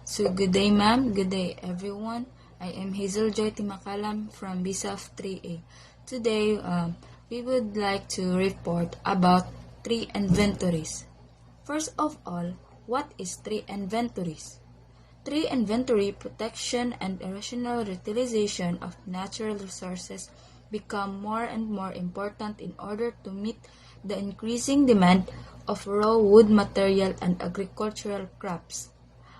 So good day ma'am, good day everyone. I am Hazel Joy Timakalam from BSAF 3A. Today we would like to report about tree inventories. First of all, what is tree inventories? Tree inventory protection and rational utilization of natural resources become more and more important in order to meet the increasing demand of raw wood material and agricultural crops.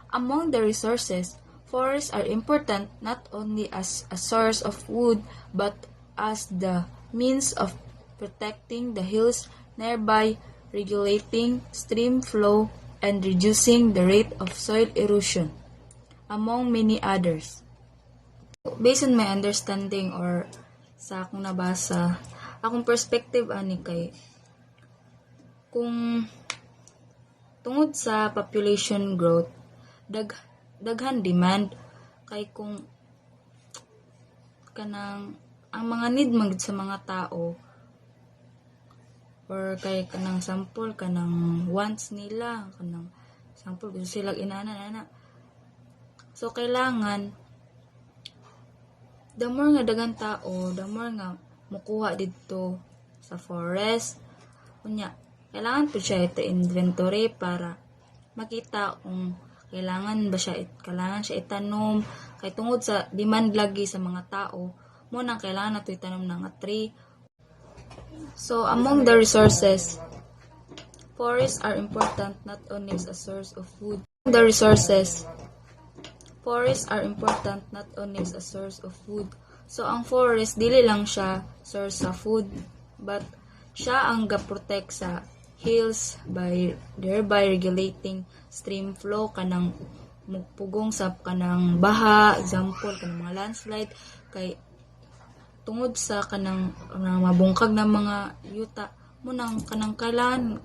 Among the resources, forests are important not only as a source of wood but as the means of protecting the hills nearby, regulating stream flow, and reducing the rate of soil erosion, among many others. Based on my understanding or sa akong nabasa, akong perspective ani kay kung tungod sa population growth, daghan demand kay kung kanang ang mga need man sa mga tao or kay kanang sample kanang wants nila kanang sample gusto sila inana so kailangan the more nga daghang tao the more nga mukuha didto sa forest unya kailangan po siya ito inventory para makita kung kailangan siya itanom kay tungod sa demand lagi sa mga tao mo nang kailangan nato itanom ng tree. So among the resources, forests are important not only as a source of food. Forests are important not only as a source of food. So ang forest dili lang siya source sa food but siya ang ga-protect sa hills by thereby regulating stream flow kanang pugong sa kanang baha, example kanang mga landslide kay tungod sa kanang mabungkag na mga yuta mo nang kanang kailangan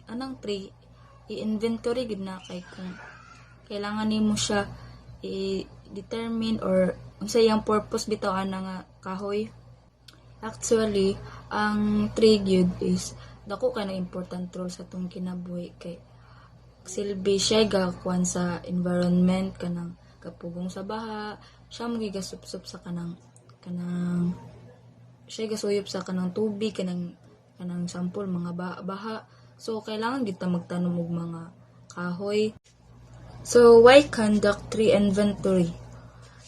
anang tree i-inventory gid na kay kung kailangan nimo siya i-determine or unsa yang purpose bitaw ana nga kahoy. Actually, ang tree gyud is dako ka na important role sa tong kinabuhi kay silbi siya gakuan sa environment kanang kapugong sa baha siya mo gigasupsup sa kanang siya gasuyop sa kanang tubig kanang sampol mga baha so kailangan kita magtanom og mga kahoy. So why conduct tree inventory?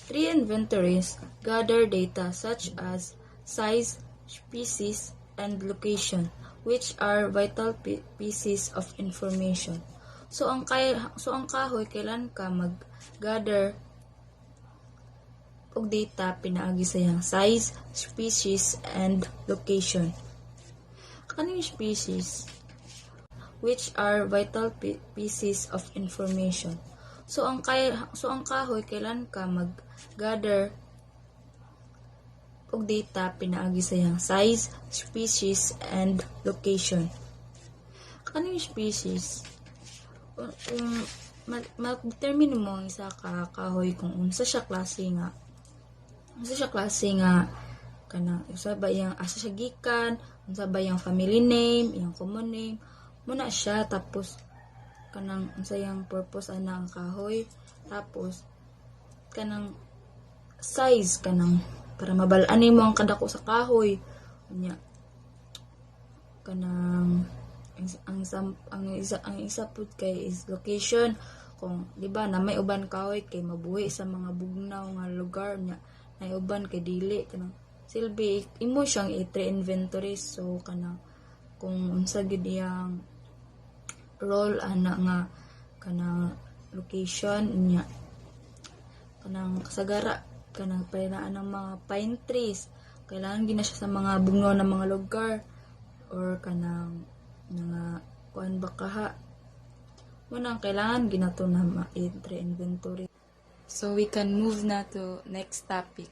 Tree inventories gather data such as size, species, and location which are vital pieces of information. So ang kahoy kailan ka mag-gather og data pinaagi sa iyang size, species, and location. Kaning species which are vital pieces of information. So ang kahoy kailan ka mag-gather og data pinaagi sa iyang size, species, and location. Kaning species mag-determine mo ang isa ka kahoy kung unsa siya klase nga kana usa ba yang asa siya gikan, unsa ba yang family name, yang common name muna siya tapos kanang unsa yang purpose ana ang kahoy tapos kanang size kanang para mabal-an nimo ang kadako sa kahoy unya kanang ang isa pud kay is location kung di ba na may uban kahoy kay mabuhi sa mga bugnaw nga lugar nya nay uban kay dili kanang silbi imo siyang i-tree inventory so kanang kung unsa gid iyang role ana nga kanang location nya kanang kasagara kanang painaan ng mga pine trees kailangan gina siya sa mga bugnaw ng mga lugar or kanang mga kuan bakaha mo nang kailangan ginato na ma-tree inventory. So we can move na to next topic.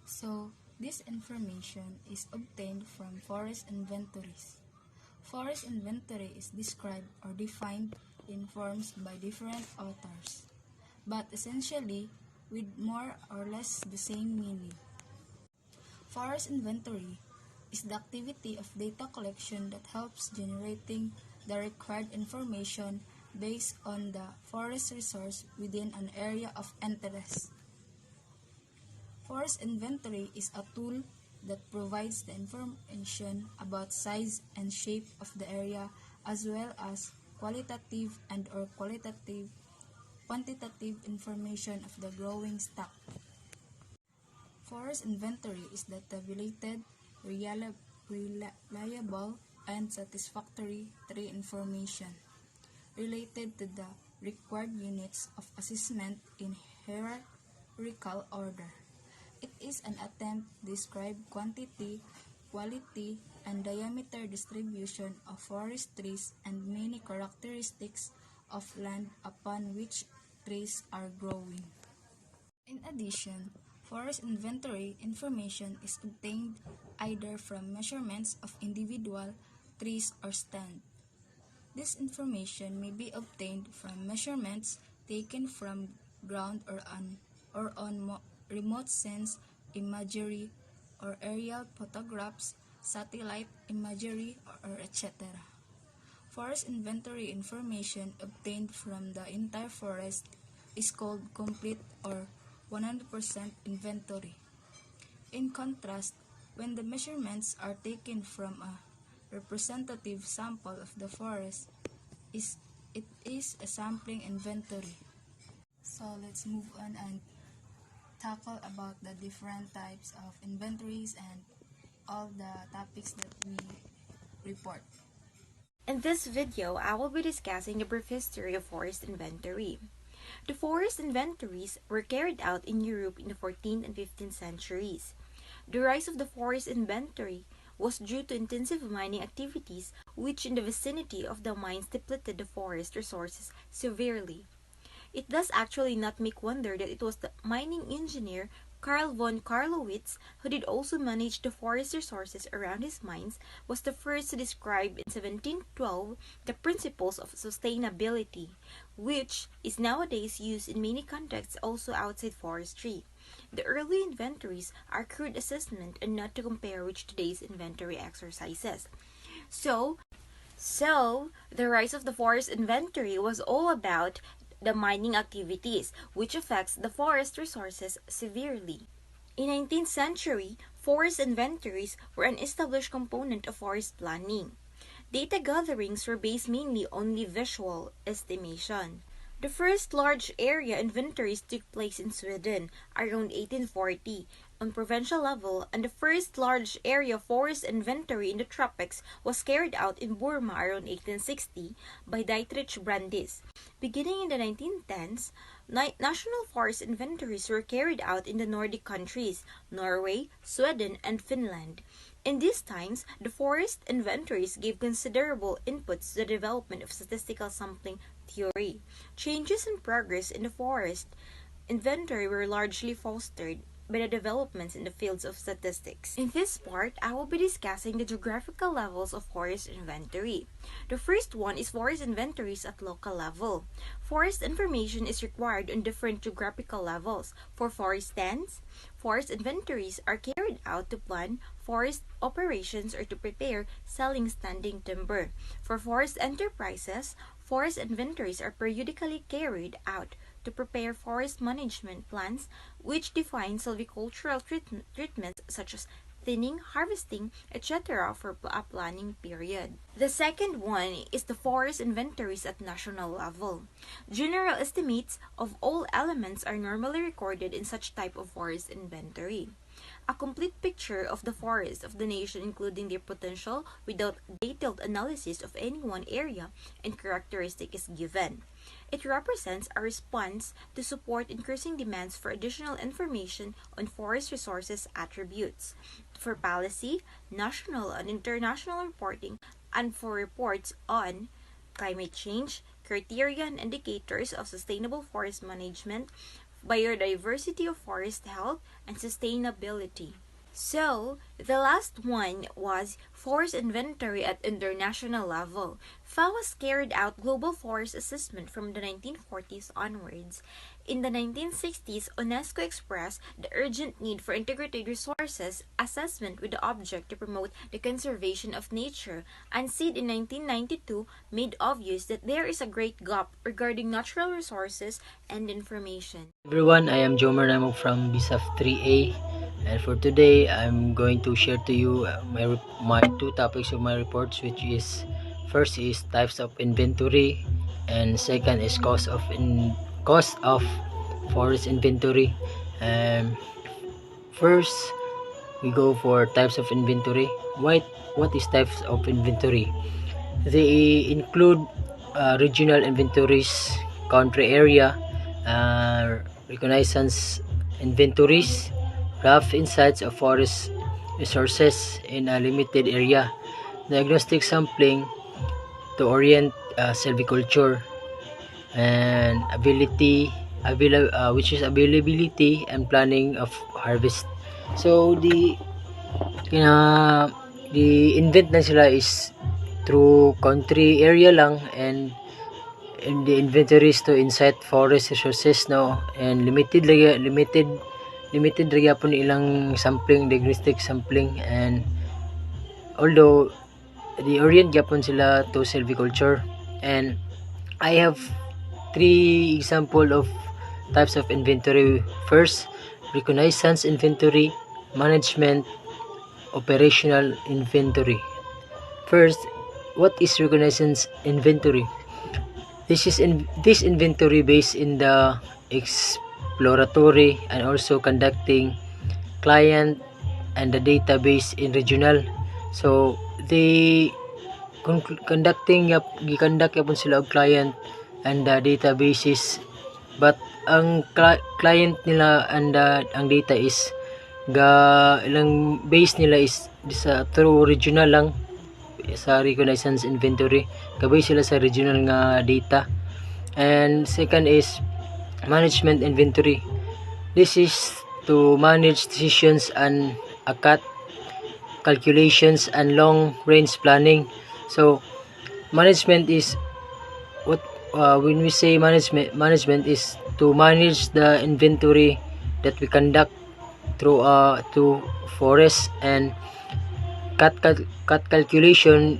So this information is obtained from forest inventories. Forest inventory is described or defined in forms by different authors, but essentially with more or less the same meaning. Forest inventory is the activity of data collection that helps generating the required information based on the forest resource within an area of interest. Forest inventory is a tool that provides the information about size and shape of the area as well as qualitative and or quantitative information of the growing stock. Forest inventory is the tabulated, reliable, and satisfactory tree information related to the required units of assessment in hierarchical order. It is an attempt to describe quantity, quality, and diameter distribution of forest trees and many characteristics of land upon which trees are growing. In addition, forest inventory information is obtained either from measurements of individual trees or stands. This information may be obtained from measurements taken from ground or on remote sense imagery or aerial photographs, satellite imagery, or etc. Forest inventory information obtained from the entire forest is called complete or 100% inventory. In contrast, when the measurements are taken from a representative sample of the forest, it is a sampling inventory. So let's move on and tackle about the different types of inventories and all the topics that we report. In this video, I will be discussing the brief history of forest inventory. The forest inventories were carried out in Europe in the 14th and 15th centuries. The rise of the forest inventory was due to intensive mining activities which in the vicinity of the mines depleted the forest resources severely. It does actually not make wonder that it was the mining engineer Karl von Karlowitz, who did also manage the forest resources around his mines, was the first to describe in 1712 the principles of sustainability, which is nowadays used in many contexts also outside forestry. The early inventories are crude assessment and not to compare with today's inventory exercises. So, the rise of the forest inventory was all about the mining activities, which affects the forest resources severely. In 19th century, forest inventories were an established component of forest planning. Data gatherings were based mainly on visual estimation. The first large area inventories took place in Sweden around 1840 on provincial level, and the first large area forest inventory in the tropics was carried out in Burma around 1860 by Dietrich Brandis. Beginning in the 1910s, national forest inventories were carried out in the Nordic countries, Norway, Sweden, and Finland. In these times, the forest inventories gave considerable inputs to the development of statistical sampling theory. Changes in progress in the forest inventory were largely fostered by the developments in the fields of statistics. In this part, I will be discussing the geographical levels of forest inventory. The first one is forest inventories at local level. Forest information is required on different geographical levels. For forest stands, forest inventories are carried out to plan forest operations or to prepare selling standing timber. For forest enterprises, forest inventories are periodically carried out to prepare forest management plans which define silvicultural treatments such as thinning, harvesting, etc. for a planning period. The second one is the forest inventories at national level. General estimates of all elements are normally recorded in such type of forest inventory. A complete picture of the forests of the nation including their potential without detailed analysis of any one area and characteristic is given. It represents a response to support increasing demands for additional information on forest resources attributes, for policy, national and international reporting, and for reports on climate change, criteria and indicators of sustainable forest management, biodiversity of forest health, and sustainability. So, the last one was forest inventory at international level. FAO has carried out global forest assessment from the 1940s onwards. In the 1960s, UNESCO expressed the urgent need for integrated resources assessment with the object to promote the conservation of nature, and SEED in 1992 made obvious that there is a great gap regarding natural resources and information. Everyone, I am Jomer Namo from BSAF 3A, and for today I'm going to share to you my two topics of my reports, which is first is types of inventory, and second is cost of forest inventory. First, we go for types of inventory. What is types of inventory? They include regional inventories, country area, reconnaissance inventories, rough insights of forest resources in a limited area, diagnostic sampling to orient silviculture, and which is availability and planning of harvest. So the invent na sila is through country area lang, and the inventories to insight forest resources, no, and limited lagi po ilang sampling, diagnostic sampling, and although the orient gyapon sila to silviculture. And I have three example of types of inventory. First, reconnaissance inventory, management, operational inventory. First, what is reconnaissance inventory? This inventory based in the exploratory and also conducting client and the database in regional. So they conduct yapon sila og client and the databases, but ang client nila and ang data is ilang base nila is sa through regional lang. Sa reconnaissance inventory kabay sila sa regional nga data. And second is management inventory. This is to manage decisions and ACAT calculations and long range planning. So management is when we say management is to manage the inventory that we conduct through to forest, and cut calculation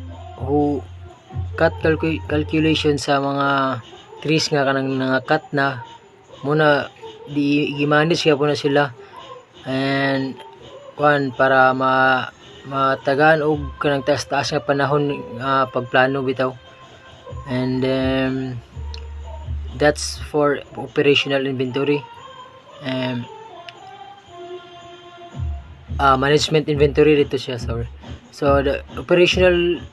sa mga trees nga kanang cut na muna i-manage kaya po na sila, and para matagaan og kanang taas nga panahon pagplano bitaw. And that's for operational inventory. Management inventory dito siya, sorry. So the operational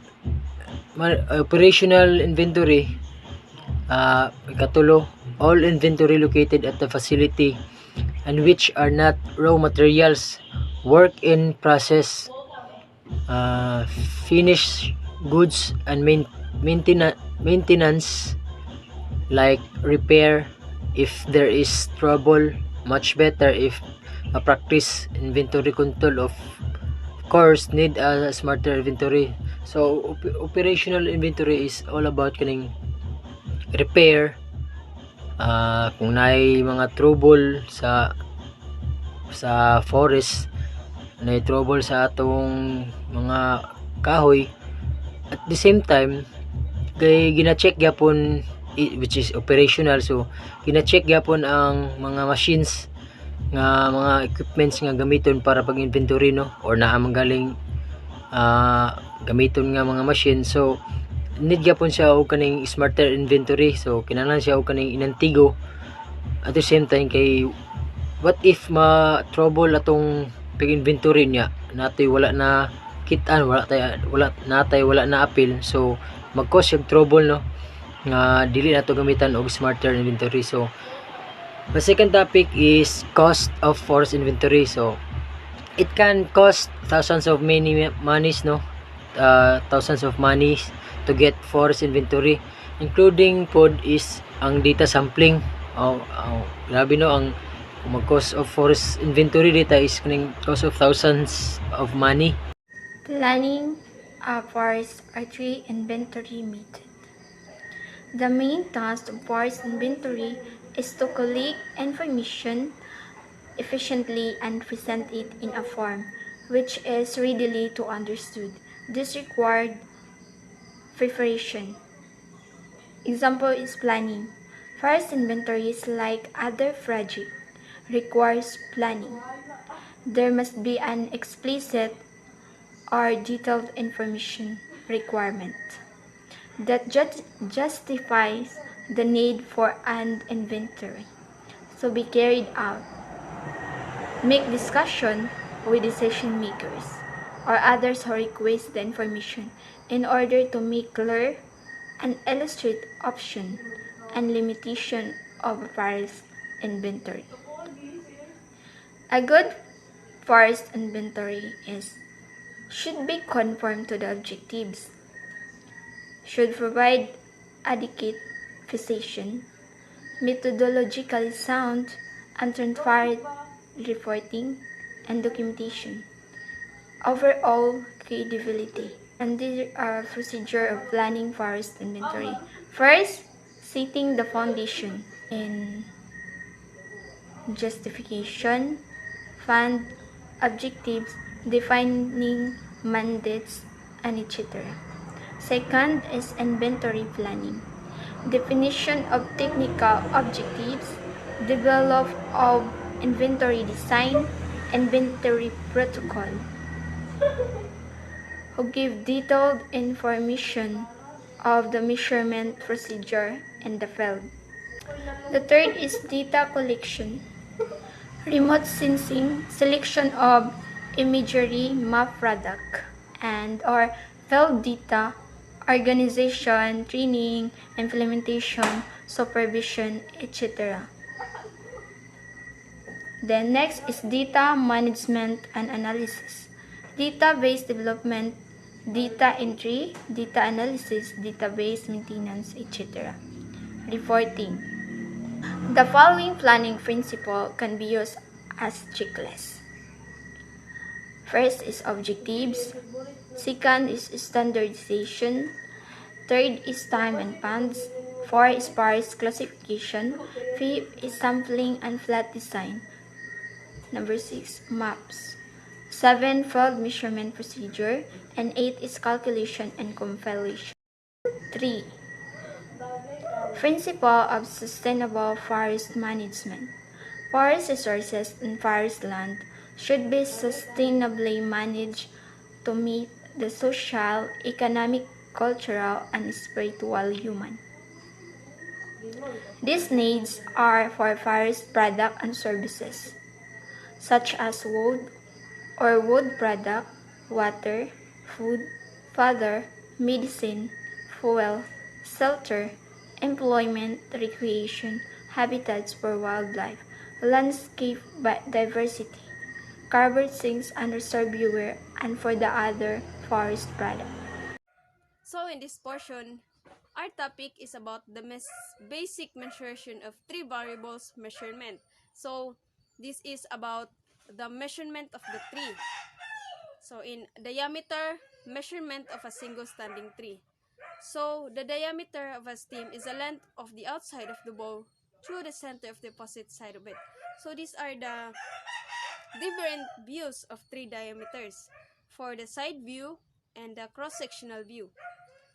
inventory, ikatulo, all inventory located at the facility and which are not raw materials, work in process, finished goods, and maintenance like repair. If there is trouble, much better if a practice inventory control. Of course, need a smarter inventory. So operational inventory is all about kaning repair, kung naay mga trouble sa forest, naay trouble sa atong mga kahoy, at the same time kay gina-check gyapon, which is operational. So gina-check gyapon ang mga machines nga mga equipments nga gamiton para pag-inventory, no, or naa manggaling gamiton nga mga machine. So need gyapon siya og kaning smarter inventory. So kinahanglan siya og kaning inantigo at the same time kay what if ma-trouble atong pag-inventory niya, natay wala na kitaan, wala na apil, so mag-cause yung trouble, no, nga dili nato gamitan og smarter inventory. So the second topic is cost of forest inventory. So it can cost thousands of monies, no, thousands of monies to get forest inventory, including pod is ang data sampling. Grabe, no, ang mag-cost of forest inventory data is kaning cost of thousands of money. Planning a forest or tree inventory method. The main task of forest inventory is to collect information efficiently and present it in a form which is readily to understood. This required preparation. Example is planning. Forest inventories, like other projects, requires planning. There must be an explicit or detailed information requirement that justifies the need for an inventory to be carried out. Make discussion with decision makers or others who request the information in order to make clear and illustrate option and limitation of a forest inventory. A good forest inventory should be conform to the objectives, should provide adequate precision, methodologically sound, and transparent reporting and documentation, overall credibility. And these are procedure of planning forest inventory. First, setting the foundation in justification, fund objectives, defining mandates, and etc. Second is inventory planning. Definition of technical objectives, develop of inventory design, inventory protocol, who give detailed information of the measurement procedure in the field. The third is data collection. Remote sensing, selection of imagery, map product, and or field data, organization, training, implementation, supervision, etc. Then next is data management and analysis. Database development, data entry, data analysis, database maintenance, etc. Reporting. The following planning principle can be used as checklist. First is objectives. Second is standardization. Third is time and funds. Fourth is sparse classification. Fifth is sampling and flat design. Number 6, maps. 7, field measurement procedure. And 8 is calculation and compilation. 3. Principle of sustainable forest management. Forest resources and forest land should be sustainably managed to meet the social, economic, cultural, and spiritual human. These needs are for forest product and services, such as wood or wood product, water, food, fodder, medicine, fuel, shelter, employment, recreation, habitats for wildlife, landscape diversity, covered sinks and reservoir, and for the other forest product. So in this portion, our topic is about the basic measurement of three variables measurement. So this is about the measurement of the tree. So in diameter, measurement of a single standing tree. So the diameter of a stem is the length of the outside of the bow through the center of the opposite side of it. So these are the different views of tree diameters for the side view and the cross-sectional view.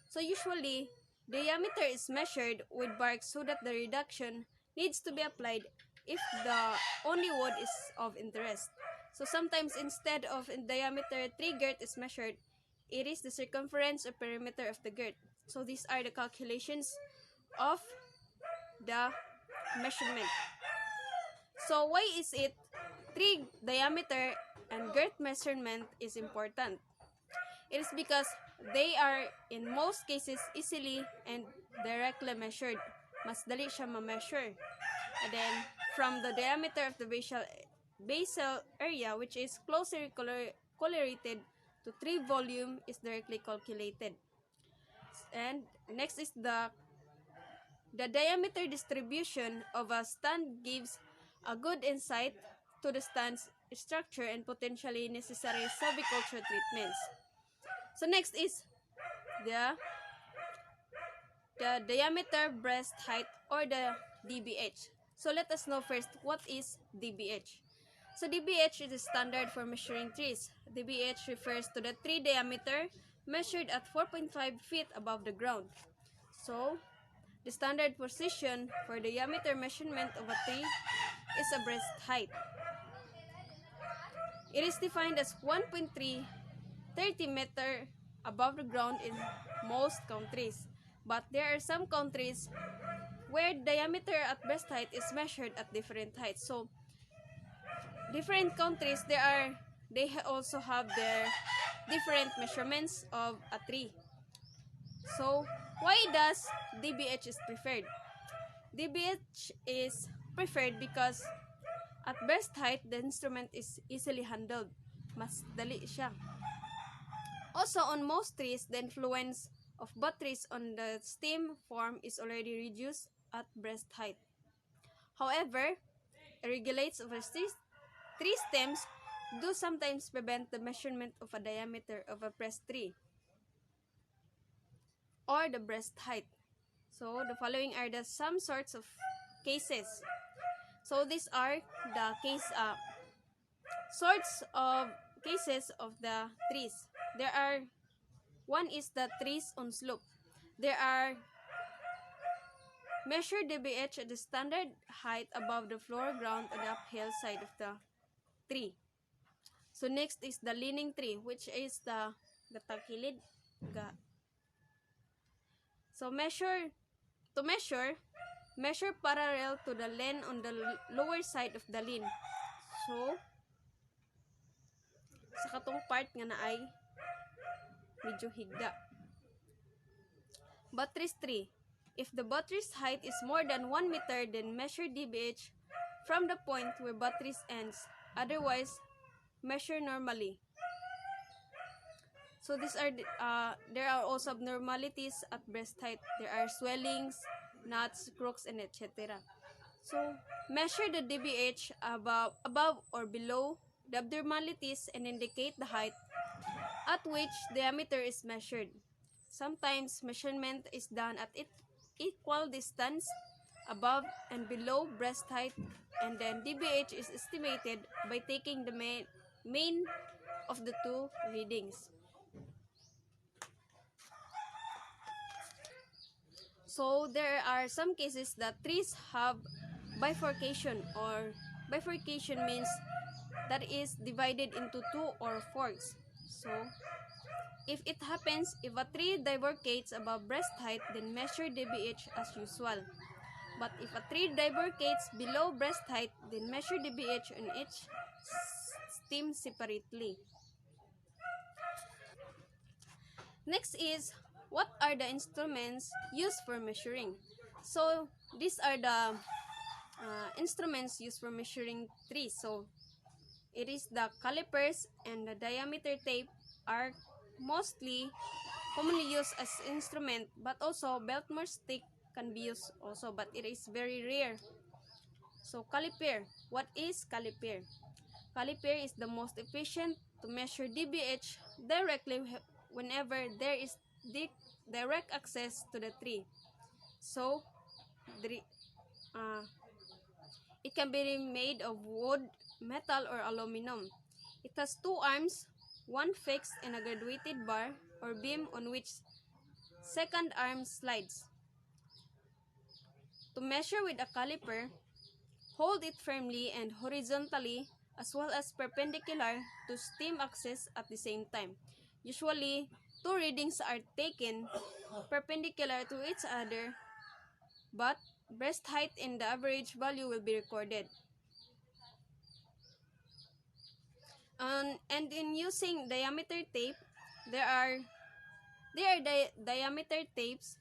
So usually, diameter is measured with bark so that the reduction needs to be applied if the only wood is of interest. So sometimes instead of in diameter, tree girth is measured, it is the circumference or perimeter of the girth. So these are the calculations of the measurement. So why is it tree diameter and girth measurement is important? It is because they are in most cases easily and directly measured. Mas dali siya ma-measure. And then from the diameter of the basal area, which is closely correlated to tree volume, is directly calculated. And next is the diameter distribution of a stand gives a good insight to the stand's structure and potentially necessary silviculture treatments. So next is the diameter breast height or the DBH. So let us know first what is DBH. So DBH is the standard for measuring trees. DBH refers to the tree diameter measured at 4.5 feet above the ground. So the standard position for diameter measurement of a tree is a breast height. It is defined as 1.30 meter above the ground in most countries. But there are some countries where diameter at breast height is measured at different heights. So different countries also have their different measurements of a tree. So why does DBH is preferred? DBH is preferred because at breast height, the instrument is easily handled. Mas dali siya. Also, on most trees, the influence of batteries on the stem form is already reduced at breast height. However, irregularities of tree stems do sometimes prevent the measurement of a diameter of a breast tree or the breast height. So, the following are the some sorts of cases. So, these are the sorts of cases of the trees. One is the trees on slope. There are measure DBH at the standard height above the floor ground on the uphill side of the tree. So next is the leaning tree, which is the tagilid. So measure parallel to the line on the lower side of the line. So sa katong part nga naay medyo higda. Buttress tree. If the buttress height is more than 1 meter, then measure DBH from the point where buttress ends. Otherwise, measure normally. So there are also abnormalities at breast height. There are swellings, knots, crooks, and etc. So measure the DBH above or below the abnormalities and indicate the height at which diameter is measured. Sometimes measurement is done at equal distance above and below breast height, and then DBH is estimated by taking the mean of the two readings. So there are some cases that trees have bifurcation, or bifurcation means that is divided into two or forks. So if it happens, if a tree bifurcates above breast height, then measure DBH as usual. But if a tree bifurcates below breast height, then measure DBH on each stem separately. Next is, what are the instruments used for measuring? So these are the instruments used for measuring trees. So it is the calipers and the diameter tape are mostly commonly used as instrument, but also Beltmore stick can be used also, but it is very rare. So caliper, what is caliper? Caliper is the most efficient to measure DBH directly whenever there is direct access to the tree. So it can be made of wood, metal, or aluminum. It has two arms, one fixed in a graduated bar or beam on which second arm slides. To measure with a caliper, hold it firmly and horizontally as well as perpendicular to stem axis at the same time. Usually, two readings are taken perpendicular to each other, but breast height and the average value will be recorded. And in using diameter tape, there are diameter tapes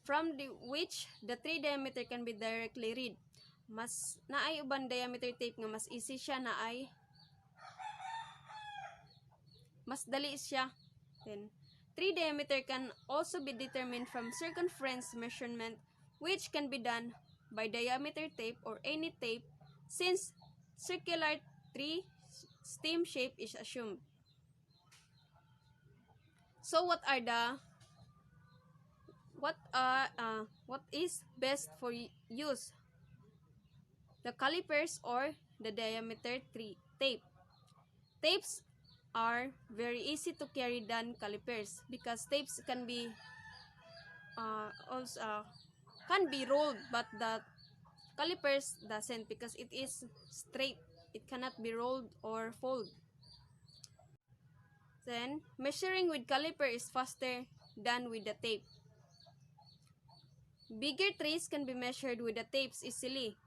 from which the tree diameter can be directly read. Mas naay uban diameter tape nga mas easy siya, naay mas dali siya. Then tree diameter can also be determined from circumference measurement, which can be done by diameter tape or any tape, since circular tree stem shape is assumed. So what is best for use? the calipers or the diameter tape. Tapes are very easy to carry than calipers because tapes can be also can be rolled, but the calipers doesn't because it is straight. It cannot be rolled or fold. Then, measuring with caliper is faster than with the tape. Bigger trees can be measured with the tapes easily.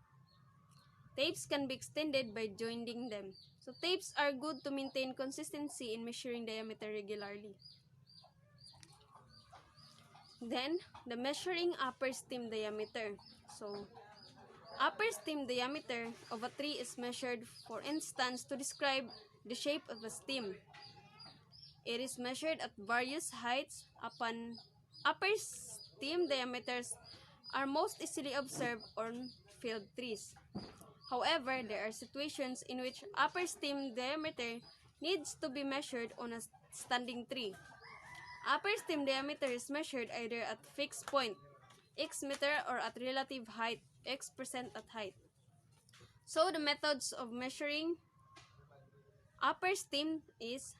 Tapes can be extended by joining them. So tapes are good to maintain consistency in measuring diameter regularly. Then, the measuring upper stem diameter. So, upper stem diameter of a tree is measured, for instance, to describe the shape of a stem. It is measured at various heights. Upper stem diameters are most easily observed on field trees. However, there are situations in which upper stem diameter needs to be measured on a standing tree. Upper stem diameter is measured either at fixed point, x meter, or at relative height, x% at height. So the methods of measuring upper stem is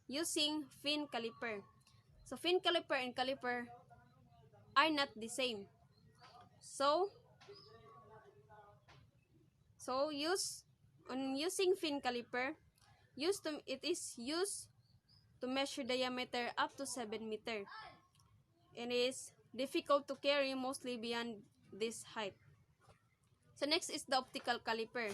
using fin caliper. So fin caliper and caliper are not the same. So using fin caliper, it is used to measure diameter up to 7 meter. It is difficult to carry mostly beyond this height. So next is the optical caliper.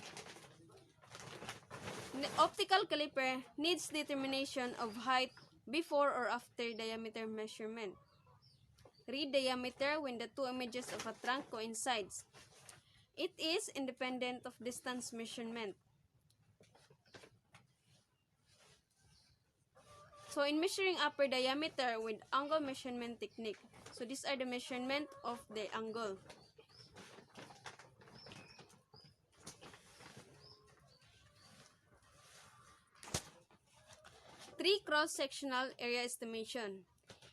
The optical caliper needs determination of height before or after diameter measurement. Read diameter when the two images of a trunk coincides. It is independent of distance measurement. So in measuring upper diameter with angle measurement technique, so these are the measurement of the angle. Tree cross-sectional area estimation.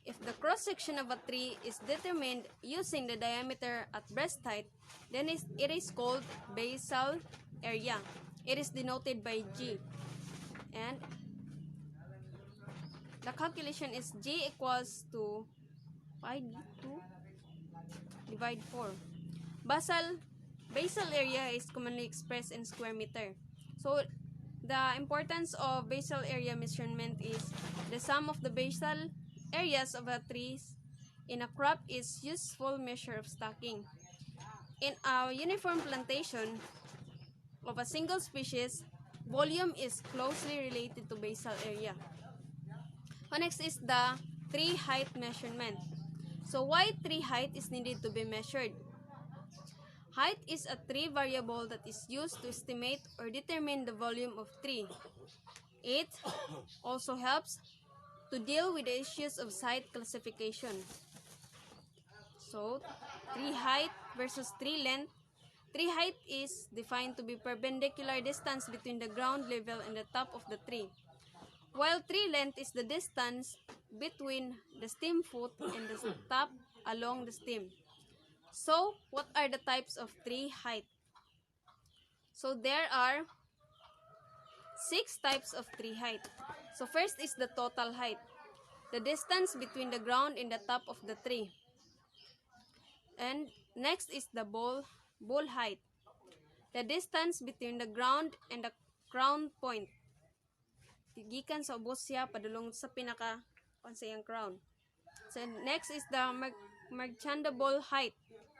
If the cross-section of a tree is determined using the diameter at breast height, then it is called basal area. It is denoted by G. And the calculation is G equals to pi d2 divide 4. Basal area is commonly expressed in square meter. So the importance of basal area measurement is the sum of the basal areas of a trees in a crop is useful measure of stocking. In a uniform plantation of a single species, volume is closely related to basal area. So next is the tree height measurement. So why tree height is needed to be measured? Height is a tree variable that is used to estimate or determine the volume of tree. It also helps to deal with the issues of site classification. So, tree height versus tree length. Tree height is defined to be perpendicular distance between the ground level and the top of the tree, while tree length is the distance between the stem foot and the top along the stem. So, what are the types of tree height? So, there are 6 types of tree height. So, first is the total height, the distance between the ground and the top of the tree. And next is the bole height, the distance between the ground and the crown point. Gikan sa ubos siya padulong sa pinaka sa crown. So next is the merchantable height,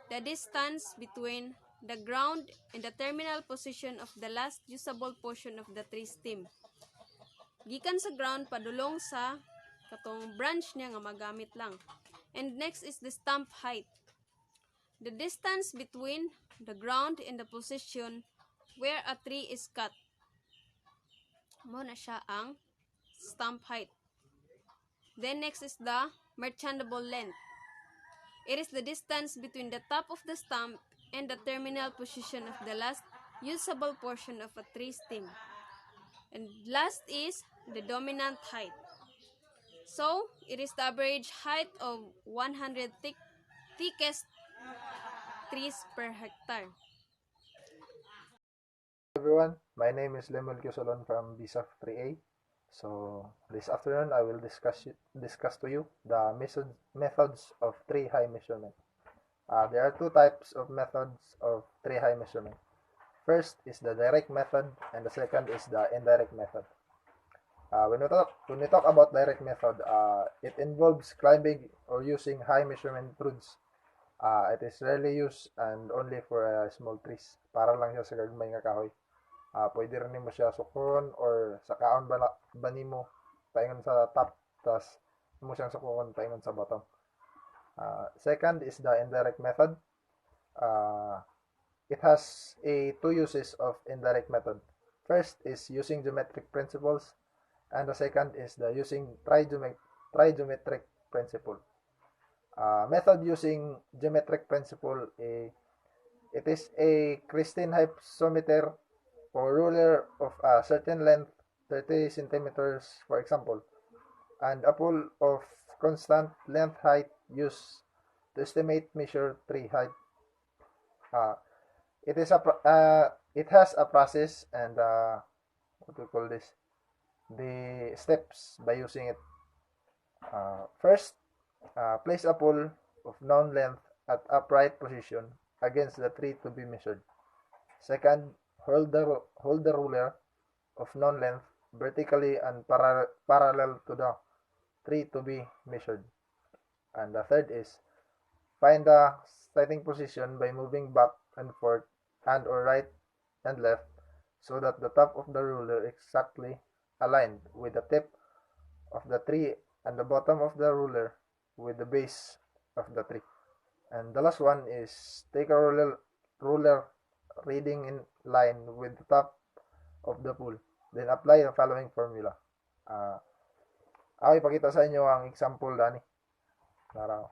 the distance between the ground and the terminal position of the last usable portion of the tree stem. Gikan sa ground padulong sa katong branch niya nga magamit lang. And next is the stump height, the distance between the ground and the position where a tree is cut. Mo na siya ang stump height. Then next is the merchantable length. It is the distance between the top of the stump and the terminal position of the last usable portion of a tree stem. And last is the dominant height. So, it is the average height of 100 thickest trees per hectare. everyone, my name is Lemuel Quezalon from BSAF 3A. So this afternoon I will discuss to you the methods of tree height measurement. There are two types of methods of tree height measurement. First is the direct method and the second is the indirect method. When we talk about direct method, it involves climbing or using high measurement rods. It is rarely used and only for small trees. Para lang siya sa gagmay nga kahoy. Pwede rin nimo siya sukon or sa kaon ba nimo paingon sa top tas mo siyang sukon paingon sa bottom. Second is the indirect method. It has two uses of indirect method. First is using geometric principles, and the second is the using trigeometric principle. Method using geometric principle, it is a Christine hypsometer or ruler of a certain length, 30 centimeters for example, and a pole of constant length height used to estimate measure tree height. It has a process and what we call this, the steps by using it. First, place a pole of known length at upright position against the tree to be measured. Second, hold the ruler of known length vertically and parallel to the tree to be measured. And the third is find the starting position by moving back and forth and or right and left so that the top of the ruler exactly aligned with the tip of the tree and the bottom of the ruler with the base of the tree. And the last one is take a ruler reading in line with the top of the pole. Then apply the following formula. Ako ipakita sa inyo ang example dani. Naraw.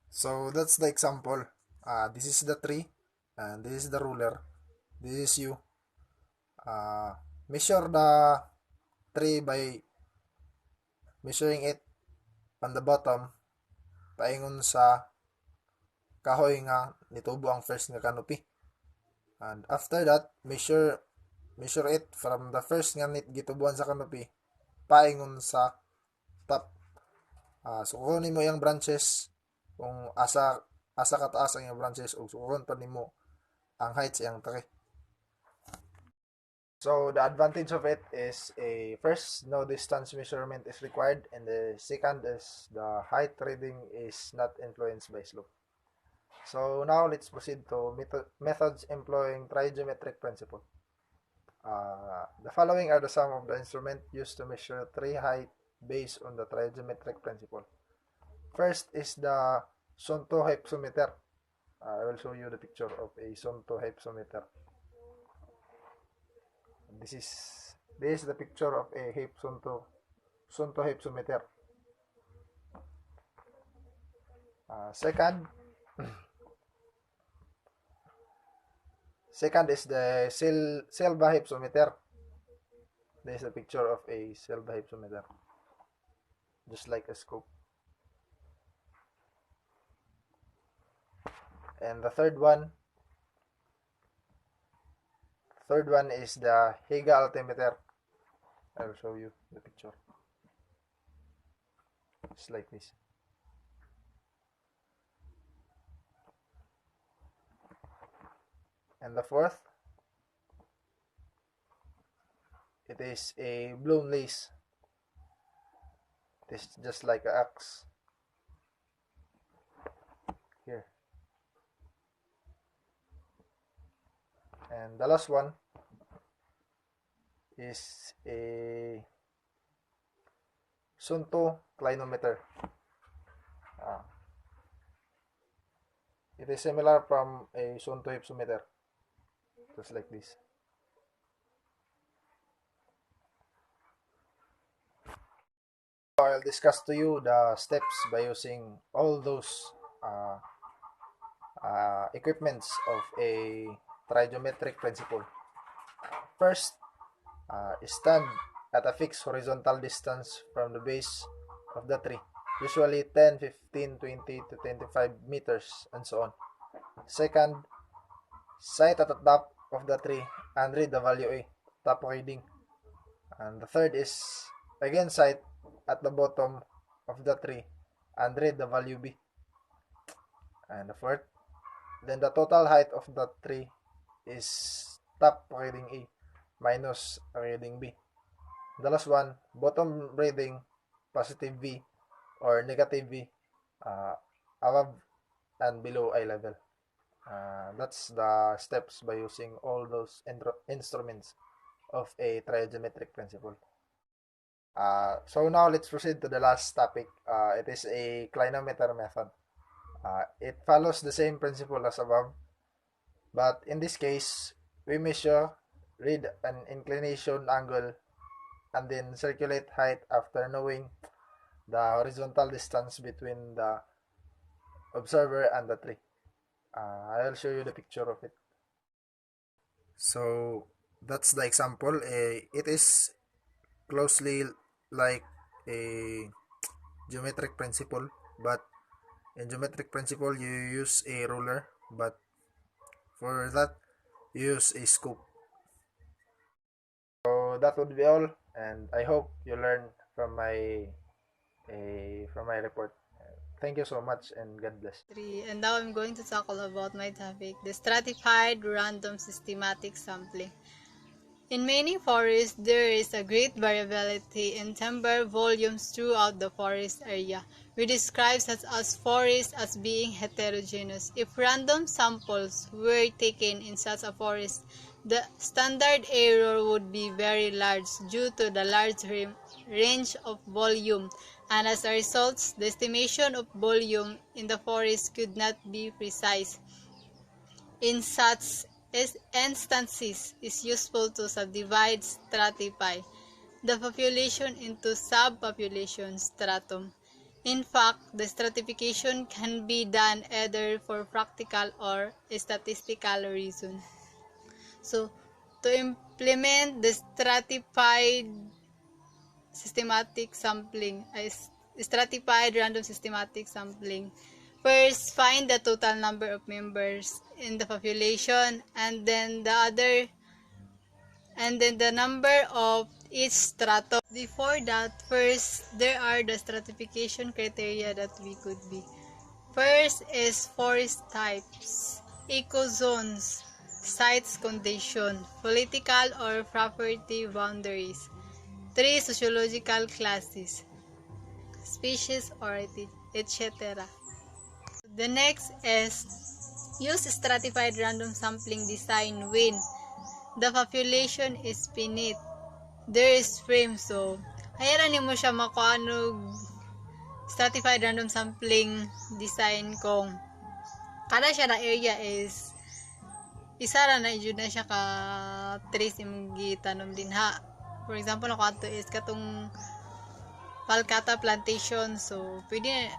So that's the example. This is the tree and this is the ruler. This is you. Measure the tree by measuring it on the bottom paingon sa kahoy nga nitubo ang first nga canopy. And after that, measure it from the first nga gitubuan sa canopy paingon sa top. So kunin mo yung branches kung asa kataas ang yung branches o sukuron pa nimo ang height sa iyang tree. So the advantage of it is first, no distance measurement is required, and the second is the height reading is not influenced by slope. So now let's proceed to methods employing trigeometric principle. The following are the sum of the instrument used to measure tree height based on the trigeometric principle. First is the Sonto hypsometer. I will show you the picture of a Sonto hypsometer. This is the picture of a Sonto hypsometer. Second is the Selva hypsometer. This is the picture of a Selva hypsometer, just like a scope. And the third one is the Higa altimeter. I will show you the picture. It's like this. And the fourth, it is a blown lace. It is just like an axe. Here. And the last one is a Sonto clinometer. It is similar from a Sonto hypsometer, just like this. I'll discuss to you the steps by using all those equipments of a trigonometric principle. First, stand at a fixed horizontal distance from the base of the tree. usually 10, 15, 20 to 25 meters, and so on. Second, sight at the top of the tree and read the value A, top reading. And the third is, again, sight at the bottom of the tree and read the value B. And the fourth, then the total height of the tree is top reading A minus reading B. The last one, bottom reading positive V or negative V, above and below eye level. That's the steps by using all those instruments of a trigonometric principle. So now let's proceed to the last topic. It is a clinometer method. It follows the same principle as above, but in this case, we measure, read an inclination angle, and then circulate height after knowing the horizontal distance between the observer and the tree. I'll show you the picture of it. So that's the example. It is closely like a geometric principle, but in geometric principle you use a ruler, but for that you use a scope. So that would be all, and I hope you learn from my report. Thank you so much, and God bless. And now I'm going to talk all about my topic, the stratified random systematic sampling. In many forests, there is a great variability in timber volumes throughout the forest area. We describe such as forests as being heterogeneous. If random samples were taken in such a forest, the standard error would be very large due to the large range of volume, and as a result, the estimation of volume in the forest could not be precise. In such instances, it's useful to subdivide, stratify the population into subpopulation stratum. In fact, the stratification can be done either for practical or statistical reason. So, to implement the stratified random systematic sampling, first find the total number of members in the population, and then the number of each stratum. Before that, first there are the stratification criteria that we could be. First is forest types, ecozones, sites condition, political or property boundaries. 3. Sociological classes, species or etc. The next is use stratified random sampling design when the population is finite. There is frame, so hayaan mo siya makuanog stratified random sampling design kung kada siya na area is isa ra na jud na siya ka trace imong gitanom dinha. For example, ako ato is katong Palkata plantation, so pwede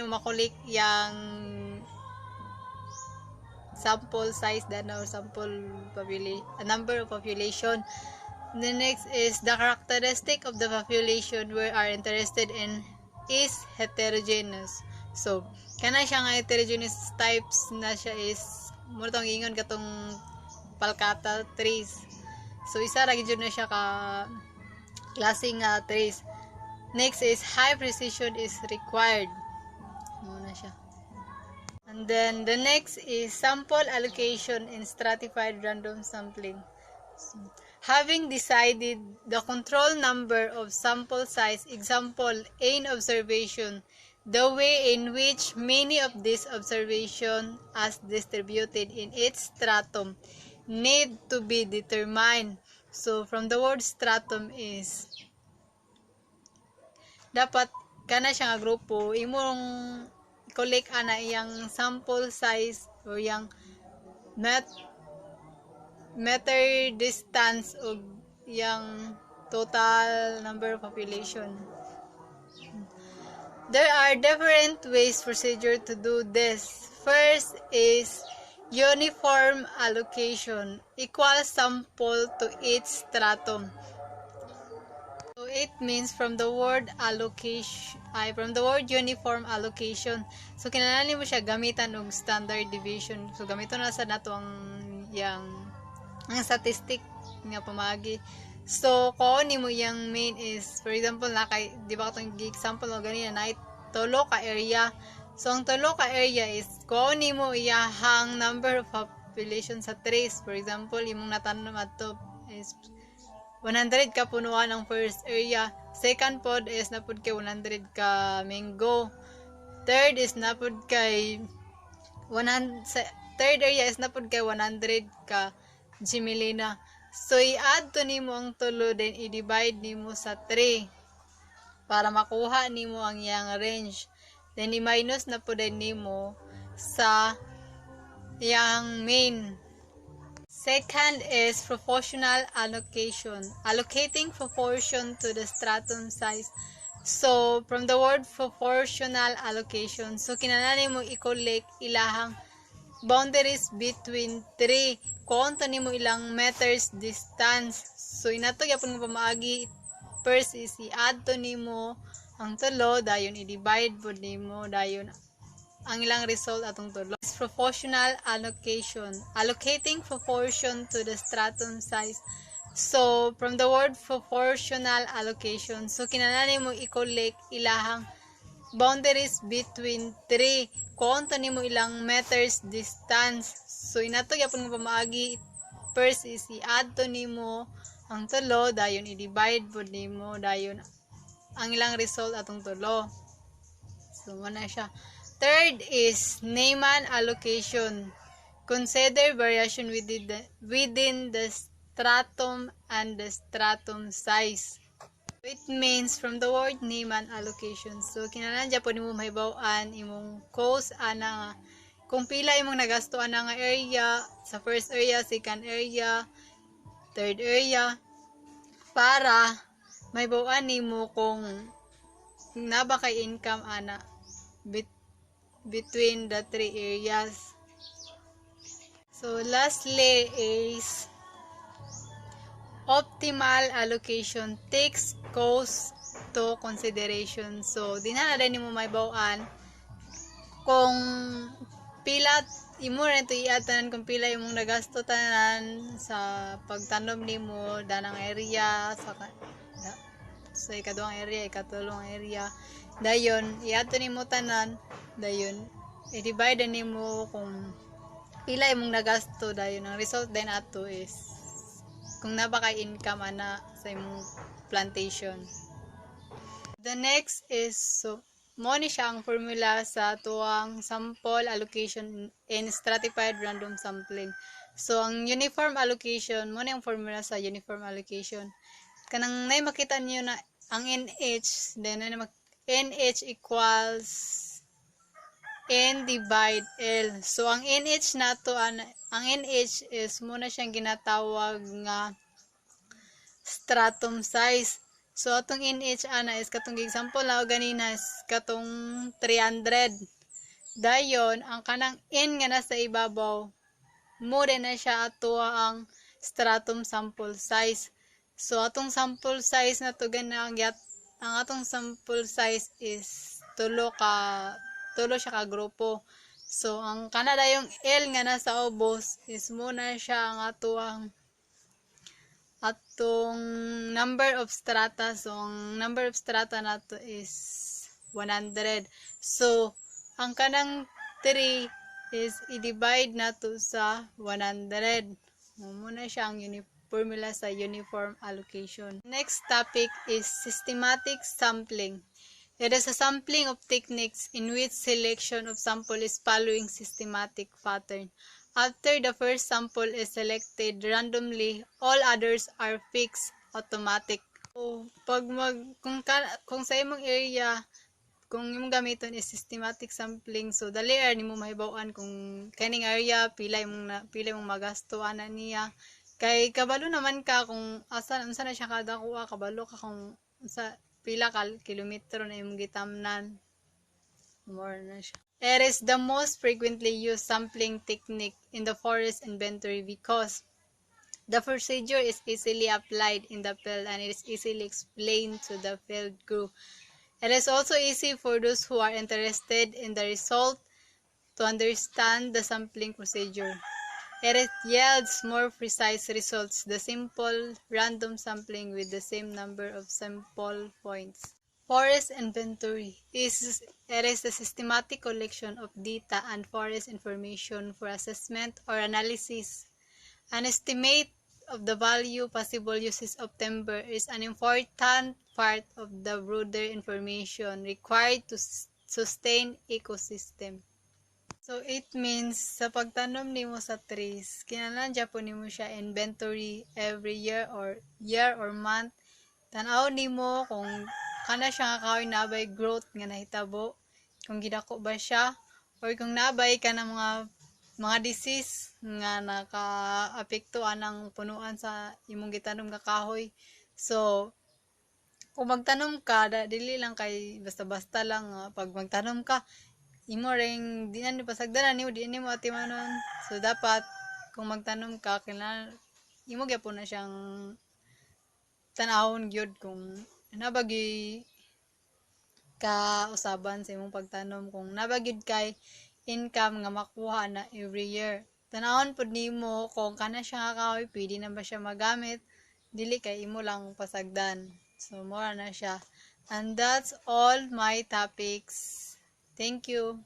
makulik yang sample size or sample number of population. The next is the characteristic of the population we are interested in is heterogeneous. So kana siya nga heterogeneous types na siya is mo tong ingon katong Palkata trees. So isa ra gyud na siya ka klaseng trees. Next is high precision is required. Muna siya. And then the next is sample allocation in stratified random sampling. So, having decided the control number of sample size, example, in observation, the way in which many of these observations as distributed in each stratum need to be determined. So from the word stratum is dapat kana siya nga grupo imong collect ana iyang sample size o yang meter distance o yang total number of population. There are different ways procedure to do this. First is uniform allocation, equal sample to each stratum. So it means from the word uniform allocation. So kinahanglan mo siya gamitan og standard deviation. So gamito na sa nato ang statistic nga pamagi. So kung nimo yang main is, for example, na kay di ba katong example mo ganina na tulo ka area. So ang tulo ka area is kung nimo iyahang number of population sa trace. For example, imong natanom ato is 100 ka punuan ang first area. Second pod is napud kay 100 ka mango. Third is napud kay third area is napud kay 100 ka Gimelina. So i-add to nimo ang tulo then i-divide nimo sa 3 para makuha nimo ang iyang range. Then i-minus na pud nimo sa iyang main. Second is proportional allocation. Allocating proportion to the stratum size. So, from the word proportional allocation, so kinahanglan mo i-collect ilahang boundaries between 3. Kung nimo ilang meters distance. So, inato gyapon mo pamaagi. First is i-add to nimo ang tulo, dayon i-divide po nimo, dayon ang ilang result atong tulo. Proportional allocation. Allocating proportion to the stratum size. So, from the word proportional allocation, so kinahanglan mo i-collect ilahang boundaries between 3. Kung nimo ilang meters distance. So, inato gyapon mo pamaagi. First is i-add to nimo ang tulo, dayon i-divide po nimo, dayon ang ilang result atong tulo. So, wala siya. Third is Neyman allocation. Consider variation within the stratum and the stratum size. It means from the word Neyman allocation. So, kinahanglan dyan po nimo mahibaw-an imong cost ana nga kung pila imong nagasto ana nga area sa first area, second area, third area para mahibaw-an nimo kung naba kay income ana between the 3 areas. So lastly is optimal allocation takes cost to consideration. So dinala din mo may bawaan kung pila imo rin to iatanan kung pila imong nagasto tanan sa pagtanom nimo danang area sa ikaduhang area, ikatulong area. Dayon, iato nimo tanan, dayon, i-divide nimo kung pila imong nagasto, dayon, ang result din ato is kung naba kay income ana sa imong plantation. The next is, so, mo ni siya ang formula sa tuwang sample allocation and stratified random sampling. So, ang uniform allocation, mo ni ang formula sa uniform allocation. Kanang nay makita niyo na ang NH, then NH equals N divide L. So, ang NH nato, ang NH is muna siyang ginatawag nga stratum size. So, atong NH ana is katong example na ganina is katong 300. Dayon, ang kanang N nga nasa ibabaw, mo rin na siya ato ang stratum sample size. So, atong sample size na to ang atong sample size is tulo siya ka grupo. So, ang kanada yung L nga nasa ubos is muna siya ang atong number of strata. So, ang number of strata nato is 100. So, ang kanang 3 is i-divide nato sa 100. Muna siya ang formula sa uniform allocation. Next topic is systematic sampling. It is a sampling of techniques in which selection of sample is following systematic pattern. After the first sample is selected randomly, all others are fixed automatic. So, kung sa imong area, kung imong gamiton is systematic sampling, so dali nimo mahibaw-an kung kaning area pila imong magasto ana niya. Kay kabalo naman ka kung unsa na siya kada kuha, kabalo ka kung sa pila ka kilometro na imong gitamnan. More na siya. It is the most frequently used sampling technique in the forest inventory because The procedure is easily applied in the field and it is easily explained to the field crew. It is also easy for those who are interested in the result to understand the sampling procedure. It yields more precise results, the simple random sampling with the same number of sample points. Forest inventory is a systematic collection of data and forest information for assessment or analysis. An estimate of the value possible uses of timber is an important part of the broader information required to sustain ecosystem. So it means sa pagtanom nimo sa trees, kinahanglan gyapon nimo siya inventory every year or month. Tan-aw nimo kung kana siya nga kahoy nabay growth nga nahitabo, kung gidako ba siya or kung nabay ka ng mga disease nga naka-apektuhan ang punuan sa imong gitanom nga kahoy. So kung magtanom ka, dili lang kay basta-basta lang pag magtanom ka, imo ring di na ni pasagdanan nimo, di nimo atimanon. So dapat kung magtanom ka, kailangan imo gyapon na siyang tan-awon gyud kung nabagi ka usaban sa imong pagtanom, kung nabagid kay income nga makuha na every year. Tanawon pud nimo kung kana siya nga kahoy pwede na ba siya magamit, dili kay imo lang pasagdan. So mura na siya. And that's all my topics. Thank you.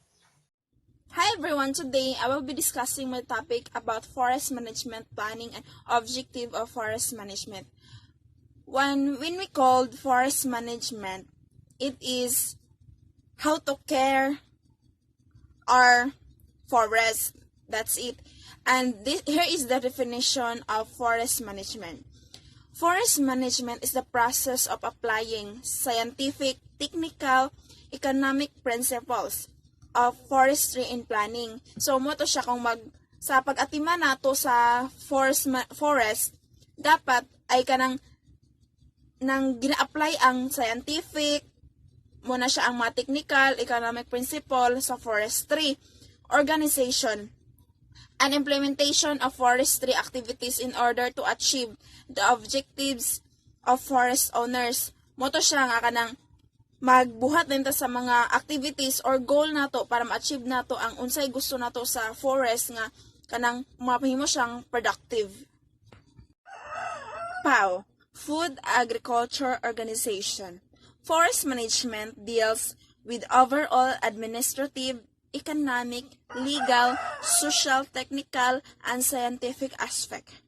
Hi everyone, today I will be discussing my topic about forest management planning and objective of forest management. When we called forest management, it is how to care our forest. That's it. And here is the definition of forest management. Forest management is the process of applying scientific, technical, economic principles of forestry in planning. So mo to siya kung sa pag-atiman nato sa forest, dapat ay kanang nang gina-apply ang scientific, muna siya ang mga technical, economic principle sa forestry organization and implementation of forestry activities in order to achieve the objectives of forest owners. Moto siya nga kanang magbuhat nito sa mga activities or goal nato para ma-achieve nato ang unsay gusto nato sa forest nga kanang mapahimo siyang productive. PAO, Food Agriculture Organization. Forest management deals with overall administrative, economic, legal, social, technical, and scientific aspect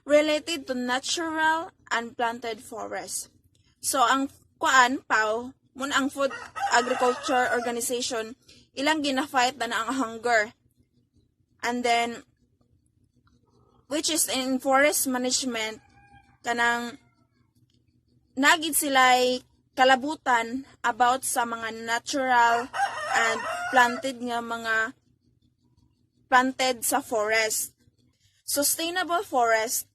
related to natural and planted forests. So, ang PAO, muna ang Food Agriculture Organization, ilang gina-fight na ang hunger. And then, which is in forest management, kanang nagid sila'y kalabutan about sa mga natural and planted sa forest. Sustainable forest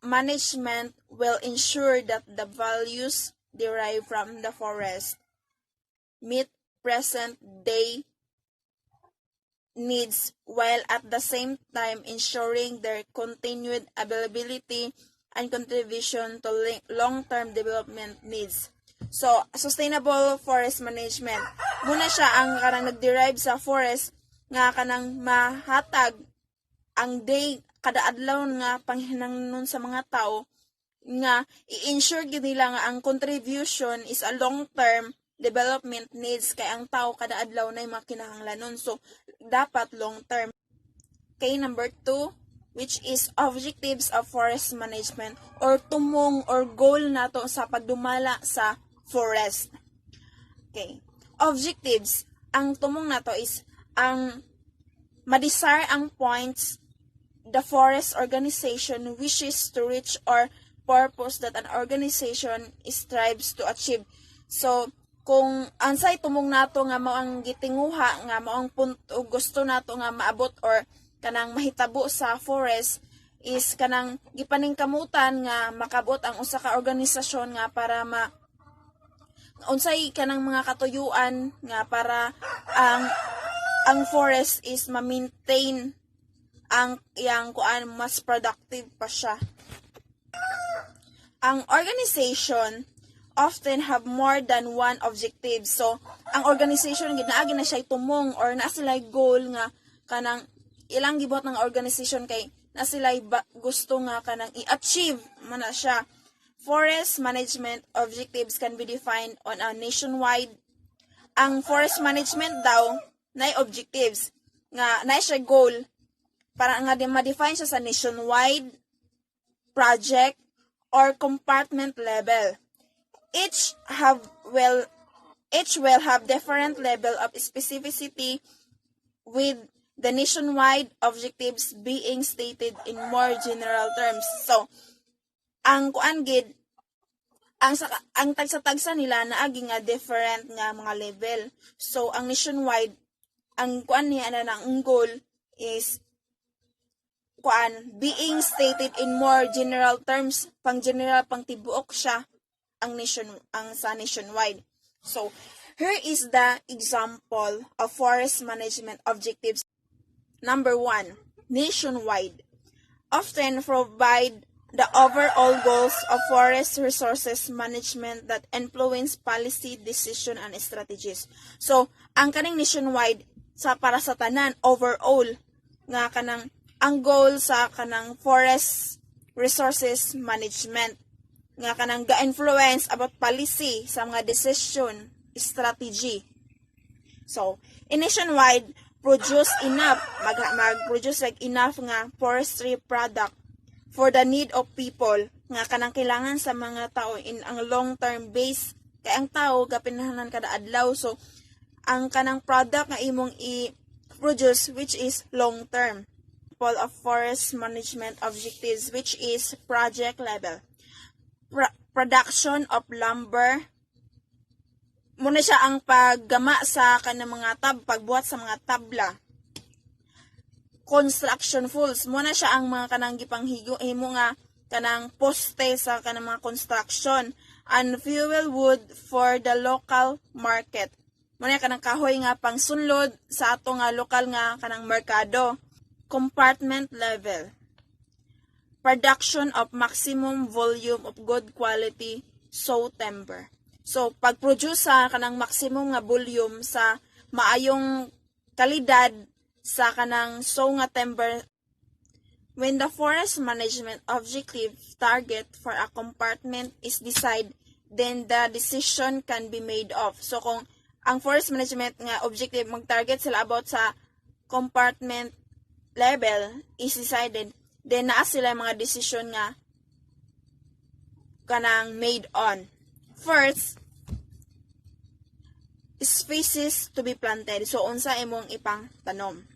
management will ensure that the values derived from the forest meet present-day needs while at the same time ensuring their continued availability and contribution to long-term development needs. So, sustainable forest management. Muna siya ang kanang nag-derive sa forest nga kanang mahatag ang day kada adlaw nga panghinangnon sa mga tao nga i-ensure gid nila nga ang contribution is a long-term development needs kay ang tao kada adlaw nay makinahanglanon. So, dapat long-term. Okay, number 2, which is objectives of forest management or tumong or goal nato sa pagdumala sa forest. Okay. Objectives, ang tumong nato is ang ma-desire ang points the forest organization wishes to reach or purpose that an organization strives to achieve. So, kung ansay tumong nato nga mao ang gitinguha nga mao ang punto gusto nato nga maabot or kanang mahitabo sa forest is kanang gipaningkamutan nga makabot ang usa ka organisasyon nga para unsay kanang mga katuyuan nga para ang forest is ma-maintain ang iyang kuan mas productive pa siya. Ang organization often have more than one objective. So, ang organization ginaagi na siya tumong or na sila goal nga kanang ilang gibot ng organization kay na sila gusto nga kanang i-achieve man na siya. Forest management objectives can be defined on a nationwide. Ang forest management daw na objectives nga na siya goal para nga ma-define siya sa nationwide, project, or compartment level. Each will have different level of specificity, with the nationwide objectives being stated in more general terms. So, ang kuan gid ang tagsa-tagsa nila naagi nga different nga mga level. So, ang nationwide ang kuan niya na ang goal is being stated in more general terms, pang general pang tibuok siya ang sa nationwide. So here is the example of forest management objectives. Number 1, nationwide. Often provide the overall goals of forest resources management that influence policy, decision, and strategies. So ang kaning nationwide sa para sa tanan overall nga kanang ang goal sa kanang forest resources management nga kanang ga-influence about policy sa mga decision, strategy. So, in nationwide, produce enough, mag-produce like enough nga forestry product for the need of people nga kanang kailangan sa mga tao in ang long-term base. Kaya ang tao, gapinahanan kada adlaw. So, ang kanang product nga imong i-produce which is long-term. Of forest management objectives which is project level. Production of lumber. Muna siya ang paggama sa kanang mga pagbuhat sa mga tabla. Construction tools. Muna siya ang mga kanang gipanghigo himo nga kanang poste sa kanang mga construction. And fuel wood for the local market. Muna kanang kahoy nga pangsunlod sa ato nga lokal nga kanang merkado. Compartment level. Production of maximum volume of good quality saw timber. So, pag-produce sa kanang maximum nga volume sa maayong kalidad sa kanang saw nga timber. When the forest management objective target for a compartment is decided, then the decision can be made of. So, kung ang forest management nga objective mag-target sila about sa compartment level is decided, then naa sila mga decision nga kanang made on. First, species to be planted. So, unsa imong ipang tanom.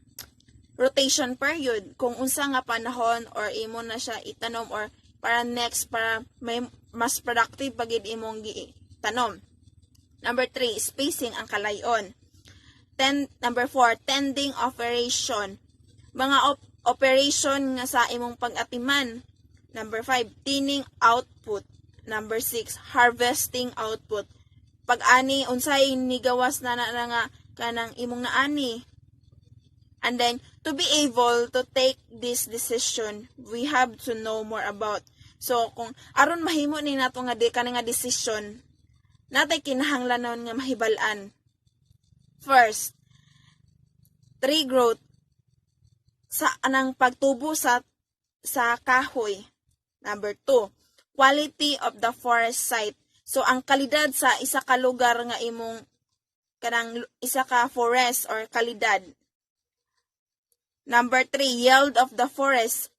Rotation period. Kung unsa nga panahon or imo na siya itanom or para next, para may mas productive pagid imong tanom. Number 3, spacing ang kalayon. Number 4, tending operation. Mga operation nga sa imong pag-atiman. Number 5, thinning output. Number 6, harvesting output. Pag-ani, unsay nigawas na nga kanang imong naani. And then, to be able to take this decision, we have to know more about. So, kung aron mahimo ni nato nga kanang nga decision, natay kinahanglanon nga mahibalan. First, tree growth. Sa anang pagtubo sa kahoy. Number 2, quality of the forest site. So, ang kalidad sa isa ka lugar nga imong kanang isa ka forest or kalidad. Number 3, yield of the forest.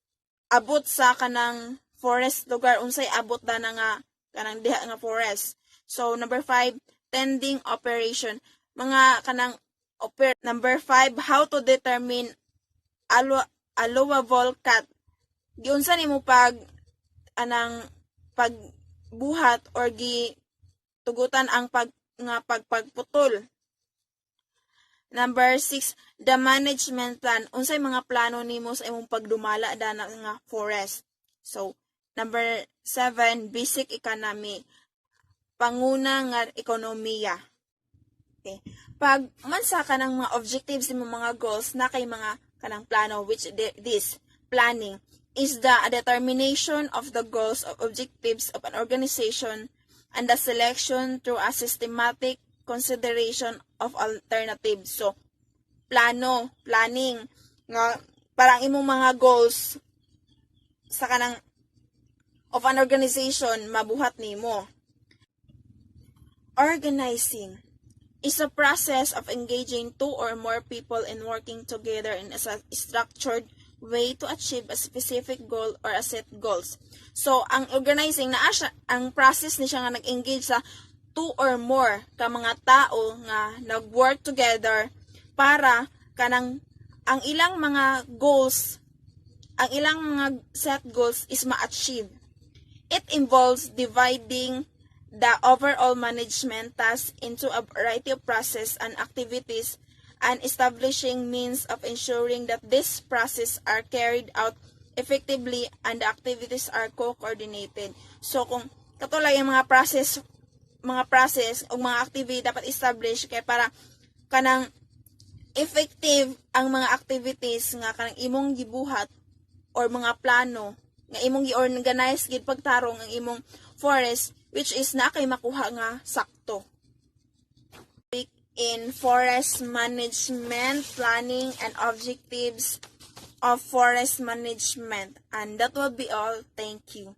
Abot sa kanang forest lugar, unsay abot na nga kanang diha nga forest. So, number 5, tending operation. Mga kanang number 5, how to determine allowable cut. Giunsa nimo pagbuhat or tugutan ang pagputol. Number 6, the management plan. Unsay mga plano nimo sa imong pagdumala dana nga forest. So, number 7, basic economy. Panguna nga ekonomiya. Okay. Pag mansa ka ng mga objectives mo mga goals na kay mga kanang plano, which this planning is the determination of the goals of objectives of an organization and the selection through a systematic consideration of alternatives. So, planning, nga parang imong mga goals sa kanang of an organization mabuhat nimo. Organizing is a process of engaging two or more people in working together in a structured way to achieve a specific goal or a set goals. So, ang organizing ang process ni siya nga nag-engage sa two or more ka mga tao nga nag-work together para kanang ang ilang mga goals, ang ilang mga set goals is ma-achieve. It involves dividing the overall management task into a variety of processes and activities and establishing means of ensuring that these processes are carried out effectively and the activities are co-coordinated. So, kung katulad yung mga process o mga activity dapat establish kaya para kanang effective ang mga activities nga kanang imong gibuhat or mga plano nga imong gi-organize gid pagtarong ang imong forest, which is na kay makuha nga sakto. In forest management, planning, and objectives of forest management. And that will be all. Thank you.